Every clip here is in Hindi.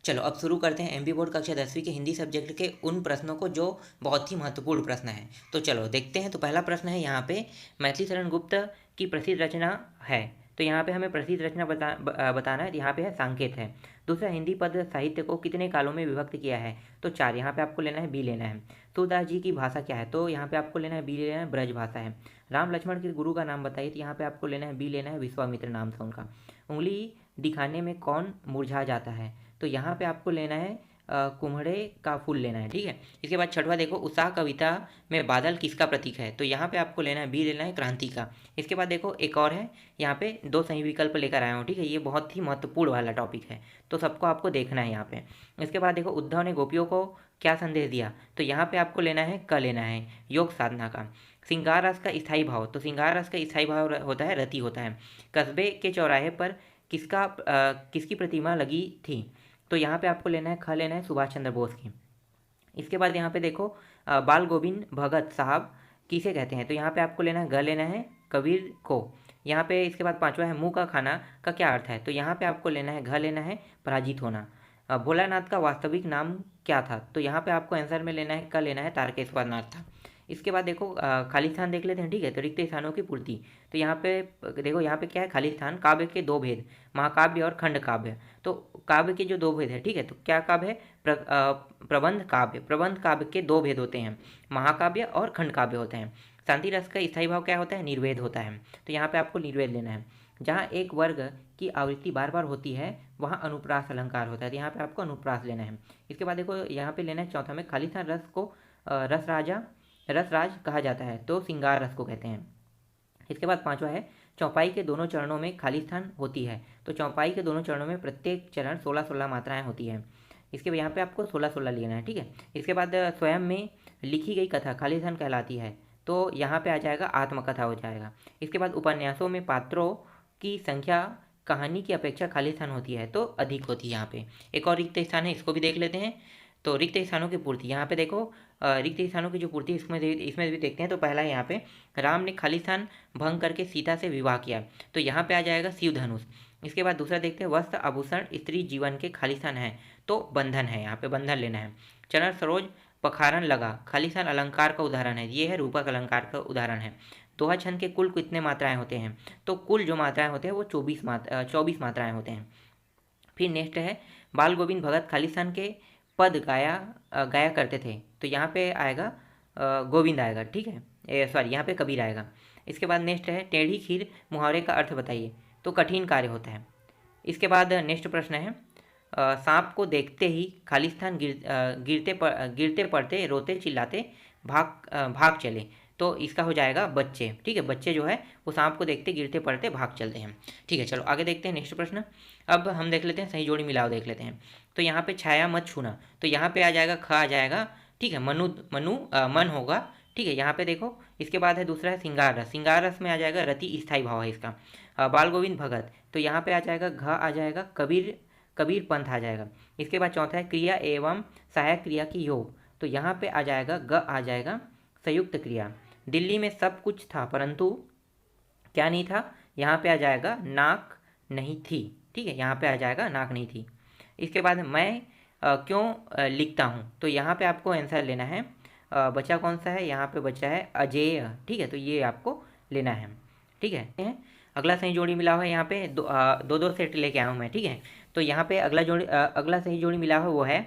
चलो अब शुरू करते हैं एमपी बोर्ड कक्षा 10वीं के हिंदी सब्जेक्ट के उन प्रश्नों को जो बहुत ही महत्वपूर्ण प्रश्न है। तो चलो देखते हैं। तो पहला प्रश्न है यहाँ पे, मैथिली शरण गुप्त की प्रसिद्ध रचना है। तो यहाँ पे हमें प्रसिद्ध रचना बताना है। यहाँ पे है सांकेत है। दूसरा, हिंदी पद साहित्य को कितने कालों में विभक्त किया है? तो 4। यहाँ पे आपको लेना है बी लेना है। सूरदास जी की भाषा क्या है? तो यहाँ पे आपको लेना है बी लेना है, ब्रज भाषा है। राम लक्ष्मण के गुरु का नाम बताइए। तो यहाँ पे आपको लेना है बी लेना है, विश्वामित्र नाम था उनका। उंगली दिखाने में कौन मुरझा जाता है? तो यहाँ पे आपको लेना है कुम्हड़े का फूल लेना है। ठीक है। इसके बाद छठवा देखो, उत्साह कविता में बादल किसका प्रतीक है? तो यहाँ पे आपको लेना है बी लेना है, क्रांति का। इसके बाद देखो एक और है, यहाँ पे 2 सही विकल्प लेकर आया हूँ। ठीक है, ये बहुत ही महत्वपूर्ण वाला टॉपिक है, तो सबको आपको देखना है यहाँ पे। इसके बाद देखो, उद्धव ने गोपियों को क्या संदेश दिया? तो यहाँ पे आपको लेना है क लेना है, योग साधना का। श्रृंगार रस का स्थायी भाव, तो श्रृंगार रस का स्थायी भाव होता है रति होता है। कस्बे के चौराहे पर किसकी प्रतिमा लगी थी? तो यहाँ पे आपको लेना है ख लेना है, सुभाष चंद्र बोस की। इसके बाद यहाँ पे देखो, बाल गोविंद भगत साहब किसे कहते हैं? तो यहाँ पे आपको लेना है ग लेना है, कबीर को। यहाँ पे इसके बाद पांचवा है, मुंह का खाना का क्या अर्थ है? तो यहाँ पे आपको लेना है घ लेना है, पराजित होना। भोलानाथ का वास्तविक नाम क्या था? तो यहाँ पे आपको आंसर में लेना है क लेना है, तारकेश्वर नाथ था। इसके बाद देखो खाली स्थान देख लेते हैं। ठीक है, तो रिक्त स्थानों की पूर्ति। तो यहाँ पे देखो, यहाँ पे क्या है, खाली स्थान। काव्य के 2 भेद, महाकाव्य और खंड काव्य। तो काव्य के जो 2 भेद है, ठीक है, तो क्या काव्य है? प्रबंध काव्य। प्रबंध काव्य के 2 भेद होते हैं, महाकाव्य और खंड काव्य होते हैं। शांति रस का स्थायी भाव क्या होता है? निर्वेद होता है। तो यहाँ पे आपको निर्वेद लेना है। जहाँ एक वर्ग की आवृत्ति बार बार होती है वहाँ अनुप्रास अलंकार होता है। तो यहाँ पे आपको अनुप्रास लेना है। इसके बाद देखो, यहाँ पे लेना है चौथा में, खाली स्थान रस को रसराज कहा जाता है, तो श्रृंगार रस को कहते हैं। इसके बाद पांचवा है, चौपाई के दोनों चरणों में खाली स्थान होती है। तो चौपाई के दोनों चरणों में प्रत्येक चरण 16-16 मात्राएं होती है। इसके बाद यहाँ पे आपको 16-16 लेना है। ठीक है। इसके बाद स्वयं में लिखी गई कथा खाली स्थान कहलाती है। तो यहाँ पे आ जाएगा आत्मकथा हो जाएगा। इसके बाद उपन्यासों में पात्रों की संख्या कहानी की अपेक्षा खाली स्थान होती है, तो अधिक होती है। यहाँ पे एक और रिक्त स्थान है, इसको भी देख लेते हैं। तो रिक्त स्थानों की पूर्ति, यहाँ पे देखो रिक्त स्थानों की जो पूर्ति इसमें भी देखते हैं। तो पहला है यहाँ पे, राम ने खाली स्थान भंग करके सीता से विवाह किया। तो यहाँ पे आ जाएगा शिव धनुष। इसके बाद दूसरा देखते हैं, वस्त्र आभूषण स्त्री जीवन के खाली स्थान है, तो बंधन है। यहाँ पे बंधन लेना है। चरण सरोज पखारन लगा, खाली स्थान अलंकार का उदाहरण है, ये है रूपक अलंकार का उदाहरण है। दोहा छंद के कुल कितने मात्राएं होते हैं? तो कुल जो मात्राएं होते हैं वो 24 मात्राएं होते हैं। फिर नेक्स्ट है, बाल गोविंद भगत खाली स्थान के पद गाया करते थे। तो यहाँ पे आएगा गोविंद आएगा। ठीक है, सॉरी, यहाँ पे कबीर आएगा। इसके बाद नेक्स्ट है, टेढ़ी खीर मुहावरे का अर्थ बताइए। तो कठिन कार्य होता है। इसके बाद नेक्स्ट प्रश्न है, सांप को देखते ही खाली स्थान गिरते पड़ते रोते चिल्लाते भाग चले। तो इसका हो जाएगा बच्चे। ठीक है, बच्चे जो है वो सांप को देखते गिरते पड़ते भाग चलते हैं। ठीक है, चलो आगे देखते हैं नेक्स्ट प्रश्न। अब हम देख लेते हैं सही जोड़ी मिलाओ देख लेते हैं। तो यहाँ पे छाया मत छूना, तो यहाँ पे आ जाएगा ख आ जाएगा। ठीक है, मन होगा। ठीक है, यहाँ पे देखो। इसके बाद है दूसरा है श्रृंगार रस। श्रृंगार रस में आ जाएगा रति स्थायी भाव है इसका। बाल गोविंद भगत, तो यहाँ पे आ जाएगा घ आ जाएगा, कबीर पंथ आ जाएगा। इसके बाद चौथा है क्रिया एवं सहायक क्रिया की योग। तो यहाँ पे आ जाएगा ग आ जाएगा, संयुक्त क्रिया। दिल्ली में सब कुछ था परंतु क्या नहीं था? यहाँ पे आ जाएगा नाक नहीं थी। ठीक है, यहाँ पे आ जाएगा नाक नहीं थी। इसके बाद मैं क्यों लिखता हूँ? तो यहाँ पे आपको आंसर लेना है। बचा कौन सा है? यहाँ पे बचा है अजेय। ठीक है, तो ये आपको लेना है। ठीक है, अगला सही जोड़ी मिला हुआ है। यहाँ पे दो सेट लेके आया हूँ मैं। ठीक है, तो यहाँ पे अगला सही जोड़ी मिला हुआ वो है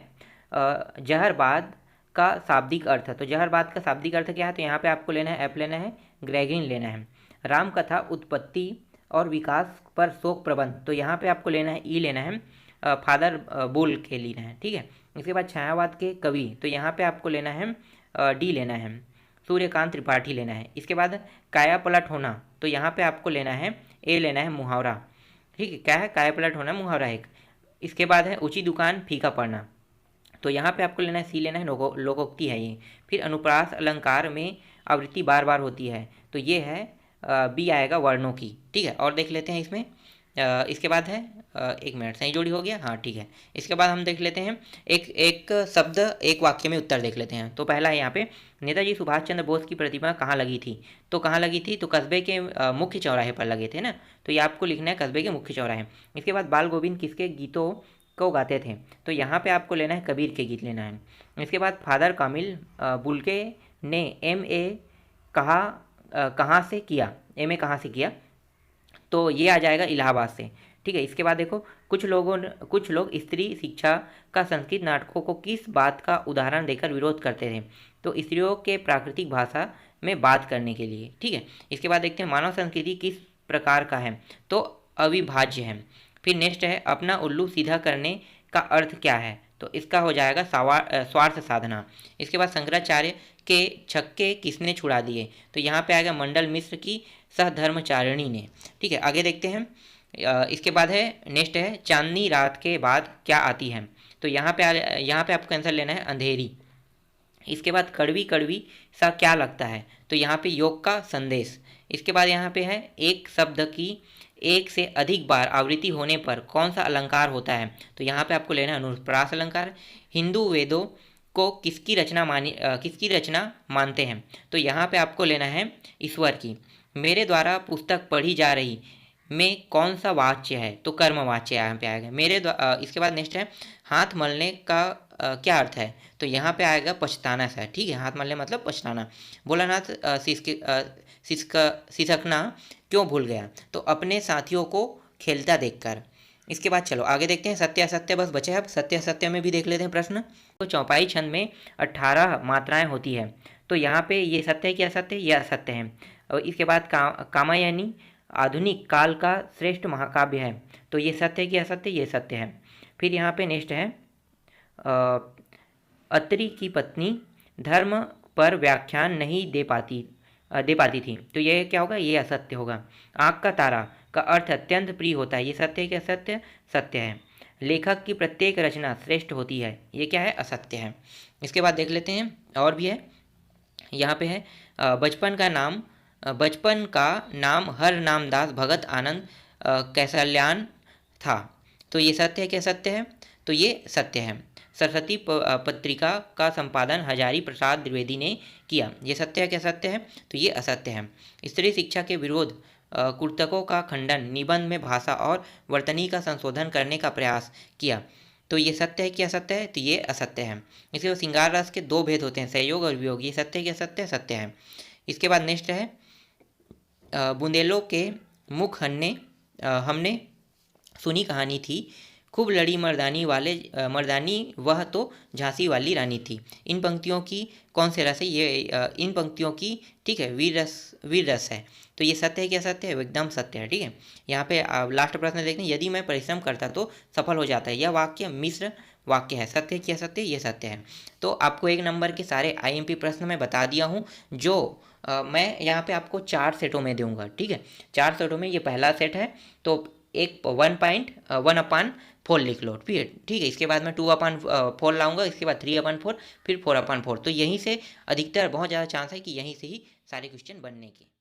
जहरबाद का शाब्दिक अर्थ। तो जहरबाद का शाब्दिक अर्थ क्या है? तो यहाँ पे आपको लेना है एफ लेना है, ग्रेगिन लेना है। राम कथा उत्पत्ति और विकास पर शोक प्रबंध, तो यहाँ पे आपको लेना है ई लेना है, फादर बोल के लेना है। ठीक है, इसके बाद छायावाद के कवि, तो यहाँ पे आपको लेना है डी लेना है, सूर्यकांत त्रिपाठी लेना है। इसके बाद काया पलट होना, तो यहाँ पे आपको लेना है ए लेना है, मुहावरा। ठीक है, क्या है? काया पलट होना, मुहावरा एक। इसके बाद है ऊंची दुकान फीका पड़ना, तो यहाँ पे आपको लेना है सी लेना है, लोकोक्ति है ये। फिर अनुप्रास अलंकार में आवृत्ति बार बार होती है, तो ये है बी आएगा, वर्णों की। ठीक है, और देख लेते हैं इसमें। इसके बाद है एक मिनट, सही जोड़ी हो गया। हाँ ठीक है, इसके बाद हम देख लेते हैं एक शब्द एक वाक्य में उत्तर देख लेते हैं। तो पहला है यहाँ पे, नेताजी सुभाष चंद्र बोस की प्रतिमा कहाँ लगी थी? तो कहाँ लगी थी? तो कस्बे के मुख्य चौराहे पर लगे थे ना, तो ये आपको लिखना है कस्बे के मुख्य चौराहे। इसके बाद बाल गोविंद किसके गीतों को गाते थे। तो यहाँ पे आपको लेना है कबीर के गीत लेना है। इसके बाद फादर कामिल बुल्के ने कहाँ से किया, एम ए कहाँ से किया, तो ये आ जाएगा इलाहाबाद से। ठीक है, इसके बाद देखो कुछ लोग स्त्री शिक्षा का संस्कृत नाटकों को किस बात का उदाहरण देकर विरोध करते थे, तो स्त्रियों के प्राकृतिक भाषा में बात करने के लिए। ठीक है, इसके बाद देखते हैं मानव संस्कृति किस प्रकार का है, तो अविभाज्य है। फिर नेक्स्ट है अपना उल्लू सीधा करने का अर्थ क्या है, तो इसका हो जाएगा स्वार्थ साधना। इसके बाद शंकराचार्य के छक्के किसने छुड़ा दिए, तो यहाँ पे आएगा मंडल मिश्र की सहधर्मचारिणी ने। ठीक है, आगे देखते हैं। इसके बाद है नेक्स्ट है चांदनी रात के बाद क्या आती है, तो यहाँ पे आपको आंसर लेना है अंधेरी। इसके बाद कड़वी कड़वी सा क्या लगता है, तो यहाँ पे योग का संदेश। इसके बाद यहाँ पे है एक शब्द की एक से अधिक बार आवृत्ति होने पर कौन सा अलंकार होता है, तो यहाँ पे आपको लेना है अनुप्रास अलंकार। हिंदू वेदों को किसकी रचना मानते हैं, तो यहाँ पे आपको लेना है ईश्वर की। मेरे द्वारा पुस्तक पढ़ी जा रही में कौन सा वाच्य है, तो कर्मवाच्य यहाँ पे आएगा इसके बाद नेक्स्ट है हाथ मलने का क्या अर्थ है, तो यहाँ पे आएगा पछताना सा। ठीक है, हाथ मलने मतलब पछताना। भोलानाथ सिसकना क्यों भूल गया, तो अपने साथियों को खेलता देखकर। इसके बाद चलो आगे देखते हैं सत्य असत्य, बस बचे अब सत्य असत्य में भी देख लेते हैं प्रश्न। तो चौपाई छंद में 18 मात्राएं होती है, तो यहाँ पे ये सत्य है कि असत्य, ये असत्य है। और इसके बाद कामायनी आधुनिक काल का श्रेष्ठ महाकाव्य है, तो ये सत्य है कि असत्य, ये सत्य है। फिर यहाँ पे नेक्स्ट है अत्रि की पत्नी धर्म पर व्याख्यान नहीं दे पाती थी, तो ये क्या होगा, ये असत्य होगा। आँख का तारा का अर्थ अत्यंत प्रिय होता है, ये सत्य है कि असत्य, सत्य है। लेखक की प्रत्येक रचना श्रेष्ठ होती है, ये क्या है, असत्य है। इसके बाद देख लेते हैं और भी है, यहाँ पे है बचपन का नाम हर नामदास भगत आनंद कैसल्यान था, तो ये सत्य है कि असत्य है, तो ये सत्य है। सरस्वती पत्रिका का संपादन हजारी प्रसाद द्विवेदी ने किया, ये सत्य है कि असत्य है, तो ये असत्य है। स्त्री शिक्षा के विरोध कुर्तकों का खंडन, निबंध में भाषा और वर्तनी का संशोधन करने का प्रयास किया, तो ये सत्य है कि असत्य है, तो ये असत्य है। इसके बाद श्रृंगार रस के दो भेद होते हैं, सहयोग और वियोग, ये सत्य है कि असत्य, सत्य है। इसके बाद नेक्स्ट है बुंदेलों के मुख हमने सुनी कहानी थी, खूब लड़ी मर्दानी वह तो झांसी वाली रानी थी। इन पंक्तियों की कौन से रस है, ये इन पंक्तियों की, ठीक है, वीर रस है, तो ये सत्य है कि असत्य है, एकदम सत्य है। ठीक है, यहाँ पे लास्ट प्रश्न देखते हैं, यदि मैं परिश्रम करता तो सफल हो जाता है, यह वाक्य मिश्र वाक्य है, सत्य है कि असत्य, ये सत्य है। तो आपको 1 नंबर के सारे IMP प्रश्न मैं बता दिया हूँ, जो मैं यहाँ पे आपको 4 सेटों में दूंगा। ठीक है, 4 सेटों में ये पहला सेट है, तो 1.1/4 लिख लो। ठीक है, इसके बाद मैं 2/4 लाऊंगा, इसके बाद 3/4, फिर 4/4, तो यहीं से अधिकतर बहुत ज़्यादा चांस है कि यहीं से ही सारे क्वेश्चन बनने के।